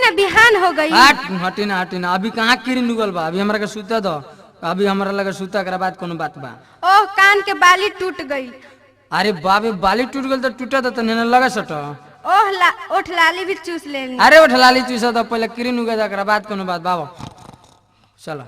ना बिहान हो गई। हटी ना अभी कहाँ किरिन उगल बा। अभी हमरा के सुते दो। अभी हमरा लगे सुता के बाद कोनो बात बा। ओह कान के बाली टूट गई। अरे बाबे बाली टूट गल तो टूटा तो नहीं लगा सट। ओह ओठ लाली भी चूस लेनी। अरे उठ लाली चूसा तो पहले किरिन उगे के बाद कोनो बात बाबा। चलो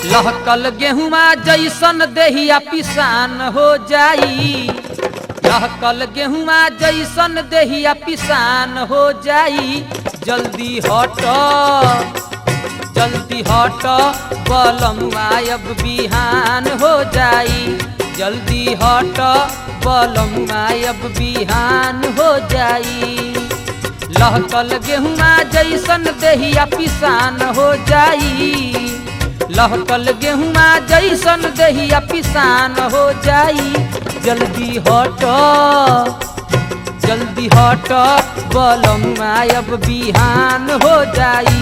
लहकल गेहुमा जैसन देहिया पिसान हो जाई। लहकल गेहुमा जैसन देहिया पिसान हो जाई। जल्दी हट बलमुआ अब बिहान हो जाई। जल्दी हट बलमुआ अब बिहान हो जाई। लहकल गेहुमा जैसन देहिया पिसान हो जाई। लहकल गेहुमा जैसन देहिया पिसान हो जाई। जल्दी हट बलमुआ अब बिहान हो जाई।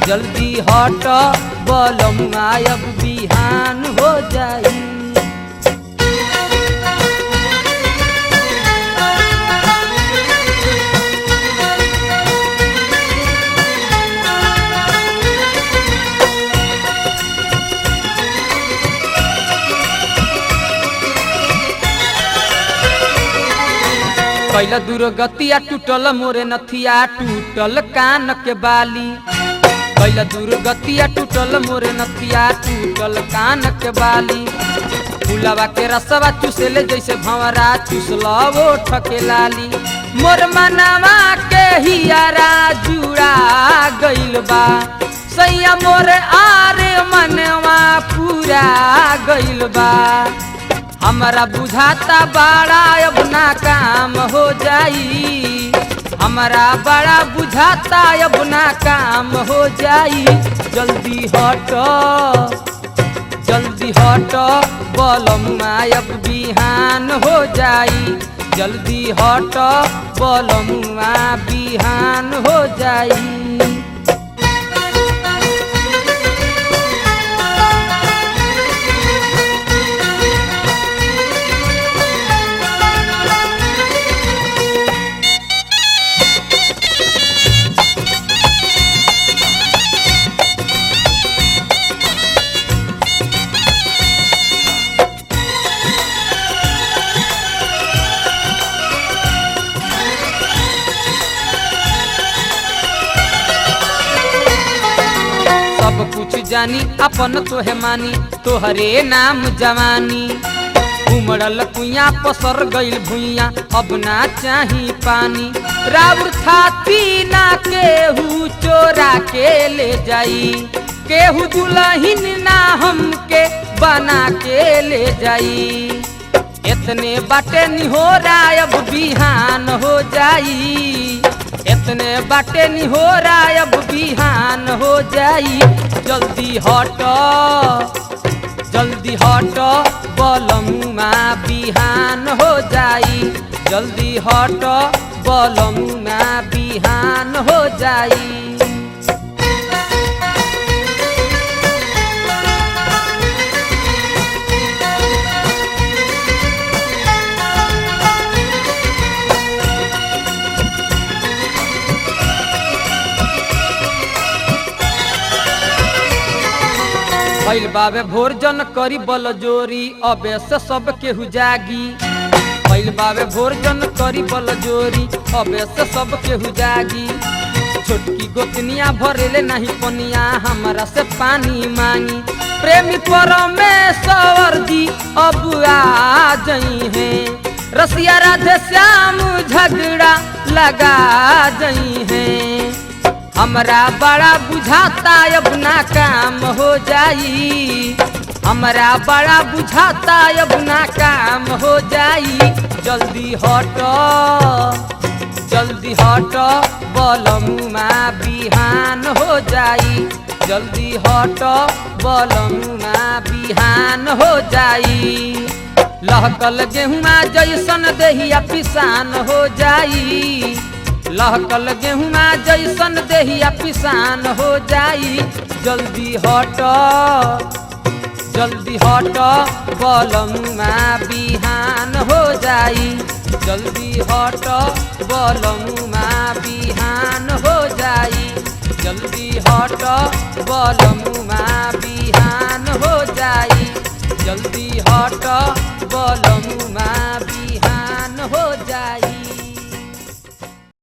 जल्दी हट बलमुआ अब बिहान हो जाई। कैला दुर्गतिया टूटल मोरे नथिया टूटल कान के बाली। कैला दुर्गतिया टूटल मोरे नथिया टूटल कान के बाली। फुलवा के रसवा चूसेले जैसे भंवरा चूसला वो ठके लाली। मोर मनवा के हियारा जुड़ा गइल बा। सैया मोर आरे मनवा पूरा गइल बा। हमरा बुझाता बड़ा अब ना काम हो जाई। हमरा बड़ा बुझाता अब ना काम हो जाई। जल्दी हट बलमुआ अब बिहान हो जाई। जल्दी हट बलमुआ बिहान हो जाई। सब कुछ जानी अपन तोहे मानी तोहरे नाम जवानी। उमड़ल कुइया पसर गइल भुइया अब ना चाही पानी। राउर थाती ना केहू चोरा के ले जाई। केहू दुल्हन ना हमके बना के ले जाई। इतने बाटे निहोरा अब बिहान हो जाई। इतने बाटे निहोरा अब बिहान हो जाई। जल्दी हट बलमुआ बिहान हो जाई। जल्दी हट बलमुआ बिहान हो जाई। भइल बाबे भोरजन करी बल जोरी अबे से सब केहू जागी। भइल बाबे भोरजन करी बल जोरी अबे से सब केहू जागी। छोटकी गोतनिया भरेले नहीं पनिया हमरा से पानी मांगी। प्रेमी परमेश्वर जी अब आ जई हैं। रसिया राधे श्याम झगड़ा लगा जई हैं। हमरा बड़ा बुझाता अब ना काम हो जाई। हमरा बड़ा बुझाता अब ना काम हो जाई। जल्दी जल्दी हट बलमुआ बिहान हो जाई, जल्दी हट बलमुआ बिहान हो जाई। लहकल गेहुआ जैसन देहिया पिसान हो जाई, लहकल गेहुआ जैसन देहिया पिसान हो जाई। जल्दी हट बलमुआ बिहान हो जाई, जल्दी हट बलमुआ बिहान हो जाई, जल्दी हट बलमुआ बिहान हो जाई, जल्दी हट बलमुआ बिहान